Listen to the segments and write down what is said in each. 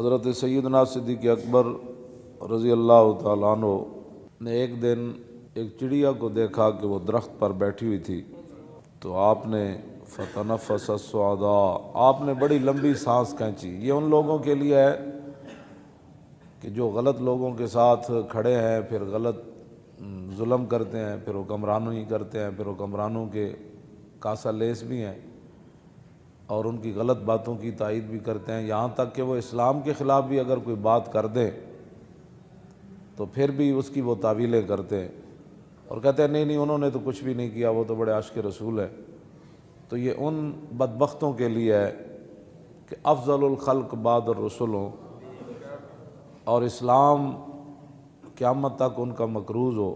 حضرت سیدنا صدیق اکبر رضی اللہ تعالیٰ عنہ نے ایک دن ایک چڑیا کو دیکھا کہ وہ درخت پر بیٹھی ہوئی تھی، تو آپ نے فتنفس الصعداء، آپ نے بڑی لمبی سانس کھینچی۔ یہ ان لوگوں کے لیے ہے کہ جو غلط لوگوں کے ساتھ کھڑے ہیں، پھر غلط ظلم کرتے ہیں، پھر حکمرانوں ہی کرتے ہیں، پھر حکمرانوں کے کاسا لیس بھی ہیں اور ان کی غلط باتوں کی تائید بھی کرتے ہیں، یہاں تک کہ وہ اسلام کے خلاف بھی اگر کوئی بات کر دیں تو پھر بھی اس کی وہ تعویلیں کرتے ہیں اور کہتے ہیں نہیں انہوں نے تو کچھ بھی نہیں کیا، وہ تو بڑے عاشق رسول ہیں۔ تو یہ ان بدبختوں کے لیے ہے کہ افضل الخلق بعد الرسل ہوں اور اسلام قیامت تک ان کا مکروز ہو،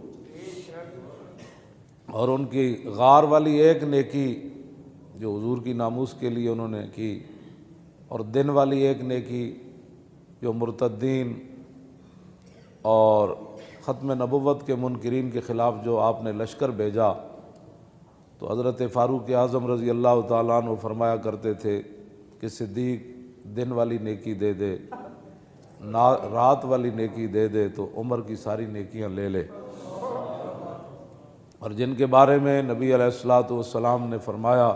اور ان کی غار والی ایک نیکی جو حضور کی ناموس کے لیے انہوں نے کی، اور دن والی ایک نیکی جو مرتدین اور ختم نبوت کے منکرین کے خلاف جو آپ نے لشکر بھیجا، تو حضرت فاروق اعظم رضی اللہ تعالیٰ عنہ فرمایا کرتے تھے کہ صدیق دن والی نیکی دے دے، رات والی نیکی دے دے تو عمر کی ساری نیکیاں لے لے۔ اور جن کے بارے میں نبی علیہ الصلوۃ والسلام نے فرمایا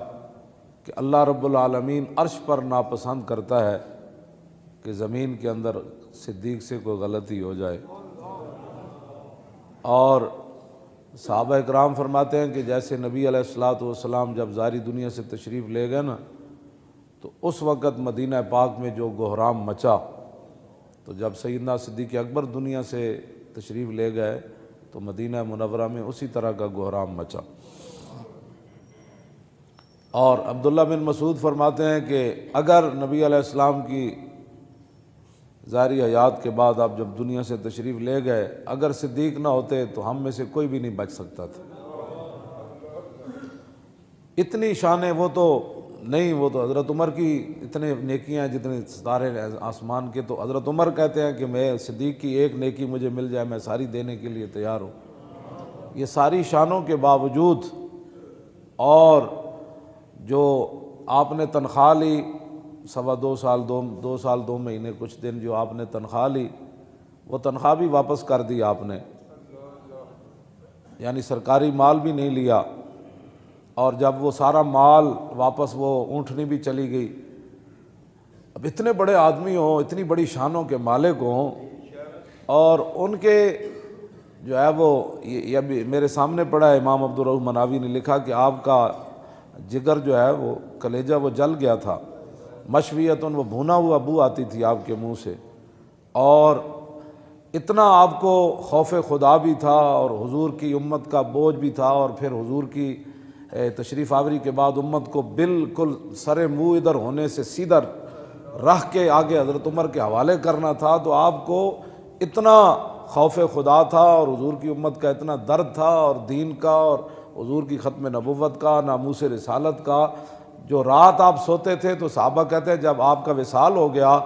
کہ اللہ رب العالمین عرش پر ناپسند کرتا ہے کہ زمین کے اندر صدیق سے کوئی غلطی ہو جائے۔ اور صحابہ اکرام فرماتے ہیں کہ جیسے نبی علیہ الصلوۃ والسلام جب ظاہری دنیا سے تشریف لے گئے نا، تو اس وقت مدینہ پاک میں جو گہرام مچا، تو جب سیدنا صدیق اکبر دنیا سے تشریف لے گئے تو مدینہ منورہ میں اسی طرح کا گہرام مچا۔ اور عبداللہ بن مسعود فرماتے ہیں کہ اگر نبی علیہ السلام کی ظاہری حیات کے بعد آپ جب دنیا سے تشریف لے گئے، اگر صدیق نہ ہوتے تو ہم میں سے کوئی بھی نہیں بچ سکتا تھا۔ اتنی شانیں وہ تو نہیں، وہ تو حضرت عمر کی اتنے نیکیاں ہیں جتنے ستارے آسمان کے، تو حضرت عمر کہتے ہیں کہ میں صدیق کی ایک نیکی مجھے مل جائے میں ساری دینے کے لیے تیار ہوں۔ یہ ساری شانوں کے باوجود اور جو آپ نے تنخواہ لی 2.25 سال 2 سال 2 مہینے کچھ دن جو آپ نے تنخواہ لی، وہ تنخواہ بھی واپس کر دی آپ نے، یعنی سرکاری مال بھی نہیں لیا۔ اور جب وہ سارا مال واپس، وہ اونٹنی بھی چلی گئی۔ اب اتنے بڑے آدمی ہوں، اتنی بڑی شانوں کے مالک ہوں، اور ان کے جو ہے وہ یہ بھی میرے سامنے پڑا ہے، امام عبدالرؤف مناوی نے لکھا کہ آپ کا جگر جو ہے وہ کلیجہ وہ جل گیا تھا، مشویتن وہ بھونا ہوا بو آتی تھی آپ کے منہ سے، اور اتنا آپ کو خوف خدا بھی تھا اور حضور کی امت کا بوجھ بھی تھا، اور پھر حضور کی تشریف آوری کے بعد امت کو بالکل سر منہ ادھر ہونے سے سیدھا رکھ کے آگے حضرت عمر کے حوالے کرنا تھا، تو آپ کو اتنا خوف خدا تھا اور حضور کی امت کا اتنا درد تھا، اور دین کا اور حضور کی ختم نبوت کا، ناموس رسالت کا۔ جو رات آپ سوتے تھے تو صحابہ کہتے ہیں جب آپ کا وصال ہو گیا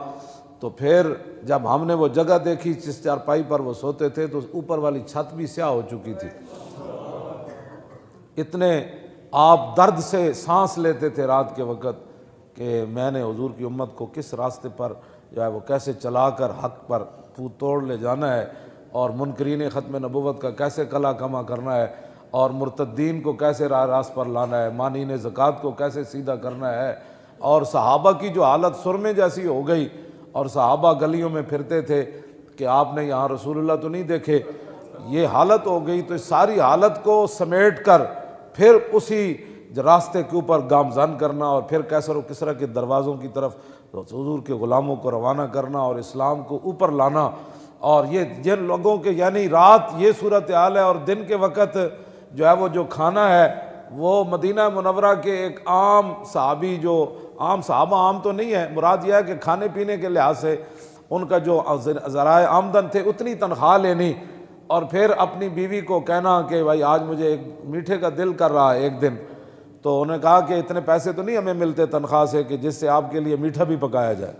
تو پھر جب ہم نے وہ جگہ دیکھی جس چارپائی پر وہ سوتے تھے تو اوپر والی چھت بھی سیاہ ہو چکی تھی۔ اتنے آپ درد سے سانس لیتے تھے رات کے وقت کہ میں نے حضور کی امت کو کس راستے پر جو ہے وہ کیسے چلا کر حق پر پھوٹ توڑ لے جانا ہے، اور منکرین ختم نبوت کا کیسے کلا کما کرنا ہے، اور مرتدین کو کیسے راہ راست پر لانا ہے، مانعین زکوٰۃ کو کیسے سیدھا کرنا ہے۔ اور صحابہ کی جو حالت سرمے جیسی ہو گئی، اور صحابہ گلیوں میں پھرتے تھے کہ آپ نے یہاں رسول اللہ تو نہیں دیکھے، یہ حالت ہو گئی۔ تو اس ساری حالت کو سمیٹ کر پھر اسی راستے کے اوپر گامزن کرنا، اور پھر کیسر و کسریٰ کے دروازوں کی طرف حضور کے غلاموں کو روانہ کرنا اور اسلام کو اوپر لانا۔ اور یہ جن لوگوں کے یعنی رات یہ صورتحال ہے، اور دن کے وقت جو ہے وہ جو کھانا ہے وہ مدینہ منورہ کے ایک عام صحابی، جو عام صحابہ عام تو نہیں ہے، مراد یہ ہے کہ کھانے پینے کے لحاظ سے ان کا جو ذرائع آمدن تھے اتنی تنخواہ لینی، اور پھر اپنی بیوی کو کہنا کہ بھائی آج مجھے ایک میٹھے کا دل کر رہا ہے ایک دن، تو انہوں نے کہا کہ اتنے پیسے تو نہیں ہمیں ملتے تنخواہ سے کہ جس سے آپ کے لیے میٹھا بھی پکایا جائے۔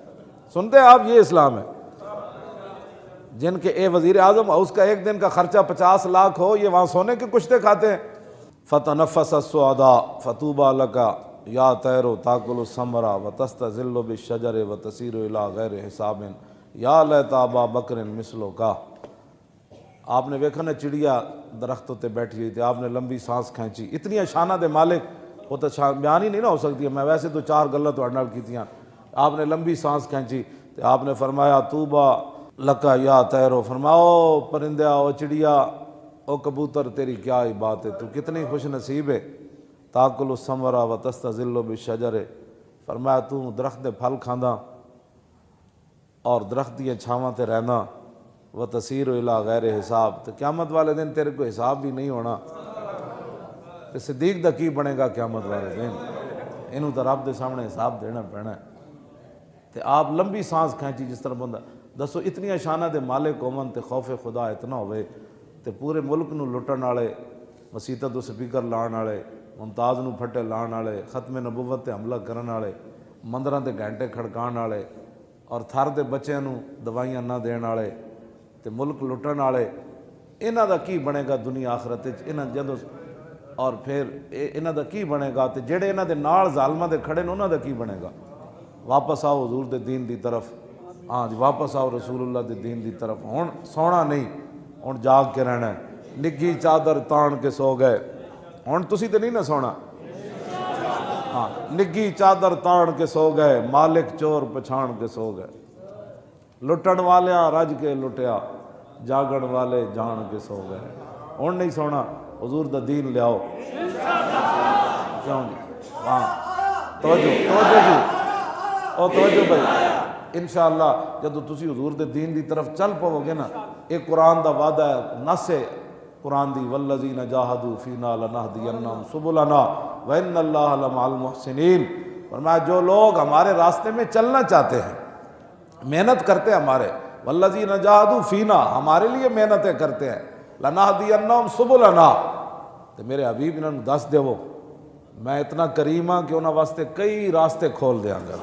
سنتے ہیں آپ، یہ اسلام ہے۔ جن کے وزیر اعظم اس کا ایک دن کا خرچہ 50 لاکھ ہو، یہ وہاں سونے کے کشتے کھاتے ہیں۔ فتنفس السعداء فطوبى لك یا طیر تاکل الثمر وتستظل بالشجر وتسیر الی غیر حساب یا لیت ابا بکر مثلو کا. آپ نے ویکھا نا چڑیا درختوں تے بیٹھی ہوئی تھی, آپ نے لمبی سانس کھینچی. اتنی شانہ دے مالک وہ تو بیان ہی نہیں نہ ہو سکتی. میں ویسے تو 4 گلاں تہاڈے نال کیتیاں. آپ نے لمبی سانس کھینچی تو آپ نے فرمایا طوبیٰ لکا یا طیرو, فرماؤ پرندہ او چڑیا او کبوتر تیری کیا ہی بات ہے, تو کتنی خوش نصیب ہے. تاکل الثمر و تستظل بالشجر, فرمایا تو درخت دے پھل کھاندا اور درخت دی چھاواں تے رہنا. و تسیر الی غیر حساب, تو قیامت والے دن تیرے کو حساب بھی نہیں ہونا. تے صدیق دا کی بنے گا قیامت والے دن, اینوں تو رب دے سامنے حساب دینا پینا ہے. تے آپ لمبی سانس کھینچی جس طرح بندہ, دسو اتنی شانہ دے مالک ہوون تے خوف خدا اتنا ہوئے تے پورے ملک نو لٹن والے, مسیتاں تو سپیکر لان والے, ممتاز نو پھٹے لان والے, ختم نبوت تے حملہ کرن والے, مندراں تے گھنٹے کھڑکان والے, اور تھر دے بچیاں نو دوائیاں نہ دین والے, تے ملک لٹن والے, انہاں دا کی بنے گا دنیا آخرت وچ؟ انہاں جدوں اور پھر انہاں دا کی بنے گا؟ تے جڑے انہاں دے نال ظالماں دے کھڑے نے انہاں دا کی بنے گا؟ واپس آؤ حضور دے دین دی طرف. ہاں جی, واپس آؤ رسول اللہ دے دین دی طرف. ہن سونا نہیں, ہن جاگ کے رہنا ہے. نگھی چادر تان کے سو گئے, ہن تسی تے نہیں نہ سونا. ہاں, نگھی چادر تان کے سو گئے, مالک چور پچھان کے سو گئے. لٹن والیاں رج کے لٹیا, جاگن والے جان کے سو گئے. ہن نہیں سونا, حضور دا دین لیاؤ. کیوں جی؟ ہاں توجہ جی, او توجہ بھائی. انشاءاللہ جدو تسی حضور دے دین دی طرف چل پاؤ گے نا, ایک قرآن دا وعدہ ہے, نص ہے قرآن دی, والذین جاہدوا فینا لنہدینہم سبلنا وان اللہ لمع المحسنین. فرمایا جو لوگ ہمارے راستے میں چلنا چاہتے ہیں, محنت کرتے ہیں ہمارے, والذین جاہدوا فینا, ہمارے لیے محنتیں کرتے ہیں, لنہدینہم سبلنا, تو میرے حبیب انہوں نے دس دے وہ میں اتنا کریم ہاں کہ انہوں واسطے کئی راستے کھول دیاں گا.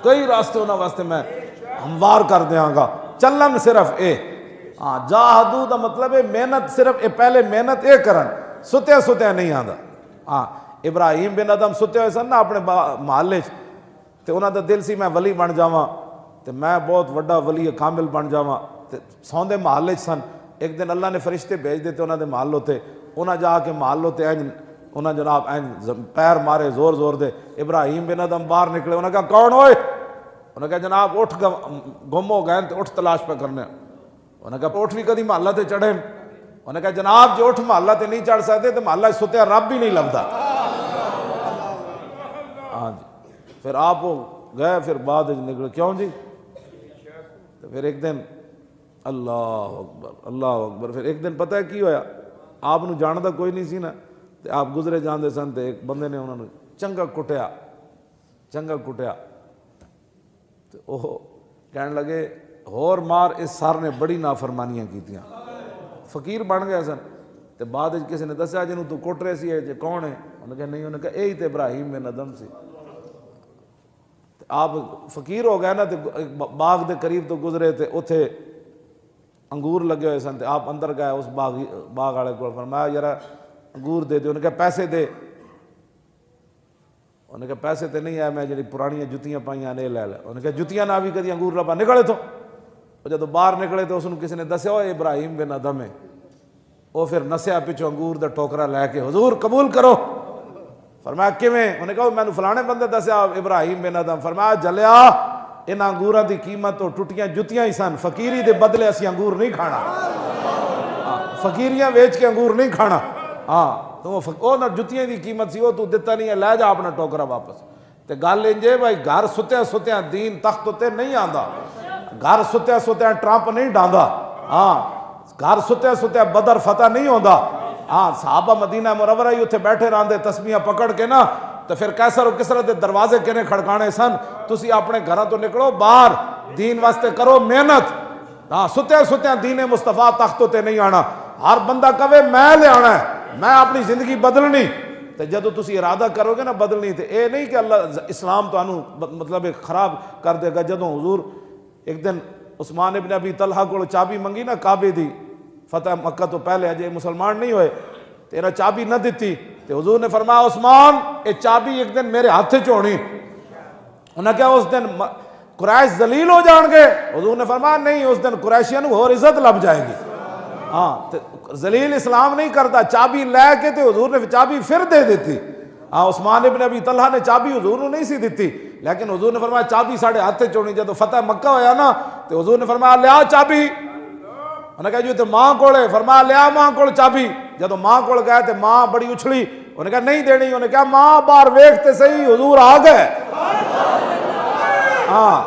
کئی راستے انہوں واسطے میں ہموار کر دیاں گا. چلن صرف اے, ہاں جاہدو دا مطلب ہے محنت, صرف اے پہلے محنت اے کرن, ستیا نہیں آندا. ہاں ابراہیم بن ادم ستے ہوئے سن نا اپنے محلے چ, تے انہاں دا دل سی میں ولی بن جاواں, تے میں بہت وڈا ولی کامل بن جاواں, تے سوندے محلے چ سن. ایک دن اللہ نے فرشتے بھیج دیتے انہاں دے محلوں تے, انہاں جا کے محلوں تے انہاں جناب پیر مارے زور زور دے. ابراہیم بن ادم باہر نکلے, انہاں کہا کون ہوئے؟ انہوں نے کہا جناب اٹھ گم ہو گئے تو اٹھ تلاش پہ کرنے. انہوں نے کہا اٹھ بھی کدی محلہ تے چڑھے؟ انہوں نے کہا جناب جو اٹھ محلہ تے نہیں چڑھ سکتے تو محلہ ستیا رب بھی نہیں لبدا. ہاں جی, پھر آپ گئے, پھر بعد نکلے. کیوں جی؟ تو پھر ایک دن اللہ اکبر, پھر ایک دن پتہ ہے کی ہویا, آپ نو جاندا کوئی نہیں سی نا, تے آپ گزرے جاندے سن, تے ایک بندے نے انہوں نے چنگا کٹیا. تے وہ کہنے لگے ہور مار, اس سر نے بڑی نافرمانیاں کیتیاں. فقیر بن گئے سن. تے بعد کسی نے دسیا جنوں تو کٹ رہے سی جے کون ہے؟ انہوں نے کہا نہیں. انہوں نے کہا یہی تے ابراہیم بن ادم سی. آپ فقیر ہو گئے نا, تے باغ دے قریب تو گزرے, تے اتھے انگور لگے ہوئے سن. تے آپ اندر گئے اس باغ والے کو, فرمایا یار انگور دے دے. انہوں نے کہا پیسے دے. انہوں نے کہا پیسے تے نہیں ہے, میں جڑی پرانیاں جتیاں پائیاں نے لے لے. انہوں نے کہا جتیاں نہ بھی کدی انگور لبا نکلے تو. جدو باہر نکلے تو اس نے کسی نے دسیا وہ ابراہیم بن ادم ہے. وہ پھر نسیا پچھو انگور دا ٹوکرا لے کے, حضور قبول کرو. فرمایا کیویں؟ انہوں نے کہا میں نے فلانے بندے دسیا ابراہیم بن ادم. فرمایا جلیا ان انگوراں دی قیمت تو ٹوٹیاں جتیاں ہی سن, فقیری دے بدلے اسی انگور نہیں کھانا, فقیریاں ویچ کے انگور نہیں کھانا. ہاں تو وہ نہ جتیاں دی قیمت سی, وہ تو دتا نہیں ہے, لے جا اپنا ٹوکرا واپس. تے گل انجے بھائی, گھر ستیا دین تخت تے نہیں آندا, گھر ستیا ٹرمپ نہیں ڈاندا. ہاں گھر ستیا بدر فتح نہیں ہوندا. ہاں صحابہ مدینہ منورہ ہی اتنے بیٹھے رہندے تسبیحاں پکڑ کے نا, تو پھر کیسر و کسرا دے دروازے کنے کھڑکانے سن. تسی اپنے گھراں تو نکلو باہر, دین واسطے کرو محنت. ہاں ستیا دین مصطفیٰ تخت تے نہیں آنا. ہر بندہ کہے میں لے آنا ہے, میں اپنی زندگی بدلنی. تو جدو تسی ارادہ کرو گے نا بدلنی, تو اے نہیں کہ اللہ اسلام تو مطلب خراب کر دے گا. جدو حضور ایک دن عثمان ابن ابی طلحہ کو چابی منگی نا کعبے دی, فتح مکہ تو پہلے اجے مسلمان نہیں ہوئے, تیرا چابی نہ دیتی. تو حضور نے فرمایا عثمان یہ چابی ایک دن میرے ہاتھ چ ہونی. انہیں کہا اس دن قریش ذلیل ہو جان گے؟ حضور نے فرمایا نہیں، اس دن قریشین کو اور عزت لب جائے گی۔ ہاں ذلیل اسلام نہیں کرتا، چابی لے کے تے حضور نے چابی پھر دے دیتی۔ ہاں عثمان ابن ابی طلحہ نے چابی حضور نے نہیں سی دیتی، لیکن حضور نے فرمایا چابی ساڑھے ہاتھ چونی۔ جب فتح مکہ ہویا نا تو حضور نے فرمایا لیا چابی، انہوں نے کہا جو تے ماں کولے، فرمایا لیا ماں کول چابی۔ جب ماں کول گئے تے ماں بڑی اچھلی، انہوں نے کہا نہیں دینی، انہوں نے کہا ماں باہر ویکھتے صحیح حضور آ گئے۔ ہاں